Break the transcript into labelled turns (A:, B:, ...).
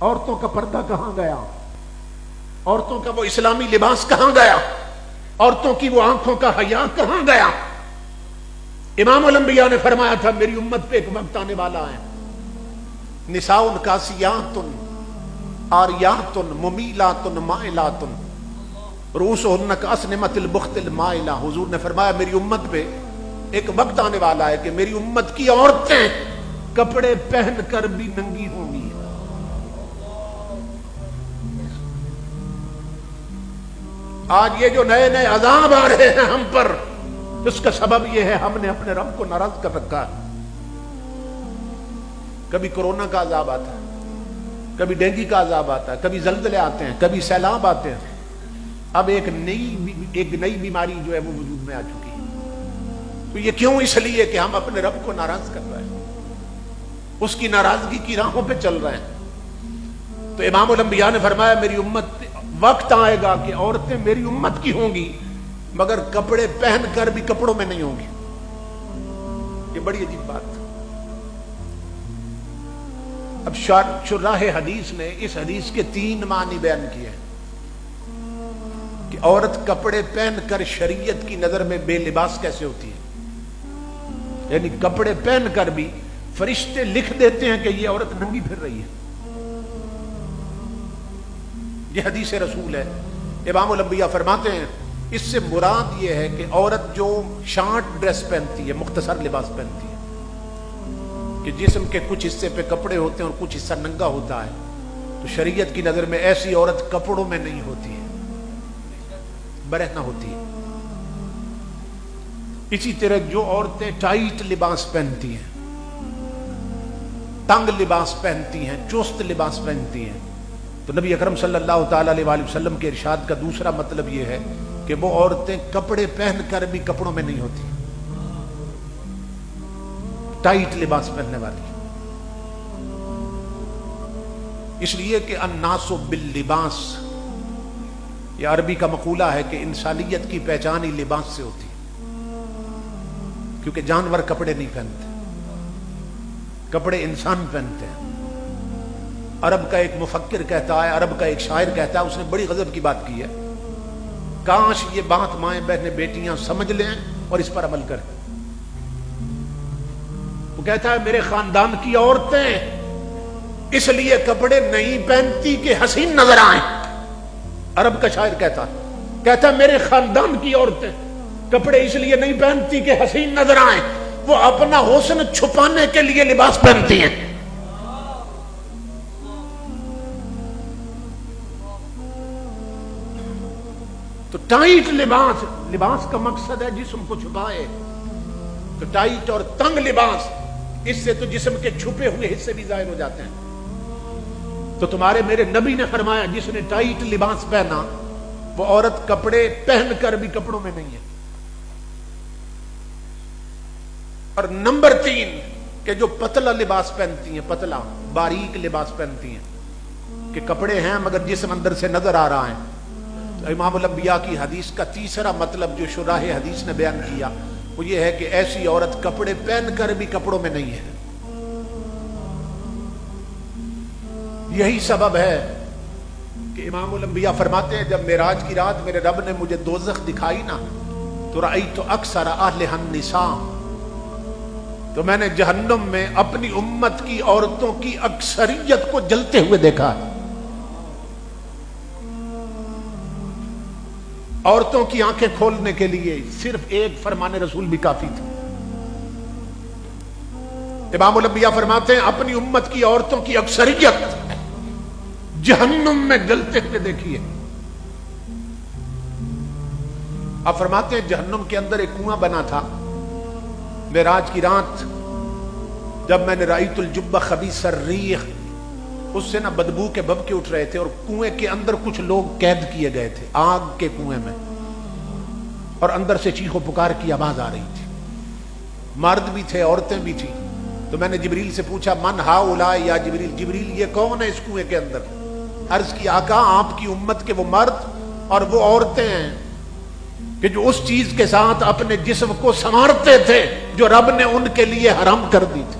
A: عورتوں کا پردہ کہاں گیا؟ عورتوں کا وہ اسلامی لباس کہاں گیا؟ عورتوں کی وہ آنکھوں کا حیا کہاں گیا؟ امام الانبیاء نے فرمایا تھا میری امت پہ ایک وقت آنے والا ہے، نساء کاسیات عاریات ممیلات مائلات رؤوسہن کاسنمۃ البخت المائلہ۔ حضور نے فرمایا میری امت پہ ایک وقت آنے والا ہے کہ میری امت کی عورتیں کپڑے پہن کر بھی ننگی ہوں گی۔ آج یہ جو نئے نئے عذاب آ رہے ہیں ہم پر، اس کا سبب یہ ہے ہم نے اپنے رب کو ناراض کر رکھا ہے۔ کبھی کورونا کا عذاب آتا ہے، کبھی ڈینگی کا عذاب آتا ہے، کبھی زلزلے آتے ہیں، کبھی سیلاب آتے ہیں۔ اب ایک نئی بیماری جو ہے وہ وجود میں آ چکی ہے۔ تو یہ کیوں؟ اس لیے کہ ہم اپنے رب کو ناراض کر رہے ہیں، اس کی ناراضگی کی راہوں پہ چل رہے ہیں۔ تو امام الانبیاء نے فرمایا میری امت وقت آئے گا کہ عورتیں میری امت کی ہوں گی مگر کپڑے پہن کر بھی کپڑوں میں نہیں ہوں گی۔ یہ بڑی عجیب بات۔ اب شراح حدیث نے اس حدیث کے 3 معنی بیان کیے ہیں کہ عورت کپڑے پہن کر شریعت کی نظر میں بے لباس کیسے ہوتی ہے، یعنی کپڑے پہن کر بھی فرشتے لکھ دیتے ہیں کہ یہ عورت ننگی پھر رہی ہے۔ یہ حدیث رسول ہے۔ امام الانبیاء فرماتے ہیں اس سے مراد یہ ہے کہ عورت جو شارٹ ڈریس پہنتی ہے، مختصر لباس پہنتی ہے، کہ جسم کے کچھ حصے پہ کپڑے ہوتے ہیں اور کچھ حصہ ننگا ہوتا ہے، تو شریعت کی نظر میں ایسی عورت کپڑوں میں نہیں ہوتی ہے، برہنہ ہوتی ہے۔ اسی طرح جو عورتیں ٹائٹ لباس پہنتی ہیں، تنگ لباس پہنتی ہیں، چست لباس پہنتی ہیں، تو نبی اکرم صلی اللہ تعالی علیہ وآلہ وسلم کے ارشاد کا دوسرا مطلب یہ ہے کہ وہ عورتیں کپڑے پہن کر بھی کپڑوں میں نہیں ہوتی، ٹائٹ لباس پہننے والی۔ اس لیے کہ الناس باللباس، یہ عربی کا مقولہ ہے کہ انسانیت کی پہچان ہی لباس سے ہوتی ہے، کیونکہ جانور کپڑے نہیں پہنتے، کپڑے انسان پہنتے ہیں۔ عرب کا ایک مفکر کہتا ہے، عرب کا ایک شاعر کہتا ہے، اس نے بڑی غضب کی بات کی ہے، کاش یہ بات مائیں بہنیں بیٹیاں سمجھ لیں اور اس پر عمل کریں۔ وہ کہتا ہے میرے خاندان کی عورتیں اس لیے کپڑے نہیں پہنتی کہ حسین نظر آئیں۔ عرب کا شاعر کہتا ہے میرے خاندان کی عورتیں کپڑے اس لیے نہیں پہنتی کہ حسین نظر آئیں، وہ اپنا حسن چھپانے کے لیے لباس پہنتی ہیں۔ تو ٹائٹ لباس کا مقصد ہے جسم کو چھپائے، تو ٹائٹ اور تنگ لباس، اس سے تو جسم کے چھپے ہوئے حصے بھی ظاہر ہو جاتے ہیں۔ تو تمہارے میرے نبی نے فرمایا جس نے ٹائٹ لباس پہنا وہ عورت کپڑے پہن کر بھی کپڑوں میں نہیں ہے۔ اور نمبر 3 کہ جو پتلا لباس پہنتی ہیں، پتلا باریک لباس پہنتی ہیں کہ کپڑے ہیں مگر جسم اندر سے نظر آ رہا ہے، تو امام الانبیاء کی حدیث کا تیسرا مطلب جو شراح حدیث نے بیان کیا وہ یہ ہے کہ ایسی عورت کپڑے پہن کر بھی کپڑوں میں نہیں ہے۔ یہی سبب ہے کہ امام الانبیاء فرماتے ہیں جب معراج کی رات میرے رب نے مجھے دوزخ دکھائی نا تو رأیت اکثر اہلھا النساء، تو میں نے جہنم میں اپنی امت کی عورتوں کی اکثریت کو جلتے ہوئے دیکھا ہے۔ عورتوں کی آنکھیں کھولنے کے لیے صرف ایک فرمان رسول بھی کافی تھا۔ امام الانبیاء فرماتے ہیں اپنی امت کی عورتوں کی اکثریت جہنم میں جلتے ہوئے دیکھیے۔ آپ فرماتے ہیں جہنم کے اندر ایک کنواں بنا تھا، معراج کی رات جب میں نے رأیت الجب خبیث الریح، اس سے نہ بدبو کے بھبکے اٹھ رہے تھے، اور کنویں کے اندر کچھ لوگ قید کیے گئے تھے آگ کے کنویں میں، اور اندر سے چیخ و پکار کی آواز آ رہی تھی، مرد بھی تھے عورتیں بھی تھی۔ تو میں نے جبریل سے پوچھا من ہؤلاء یا جبریل، جبریل یہ کون ہے اس کنویں کے اندر؟ عرض کی آقا آپ کی امت کے وہ مرد اور وہ عورتیں ہیں کہ جو اس چیز کے ساتھ اپنے جسم کو سنوارتے تھے جو رب نے ان کے لیے حرام کر دی تھی۔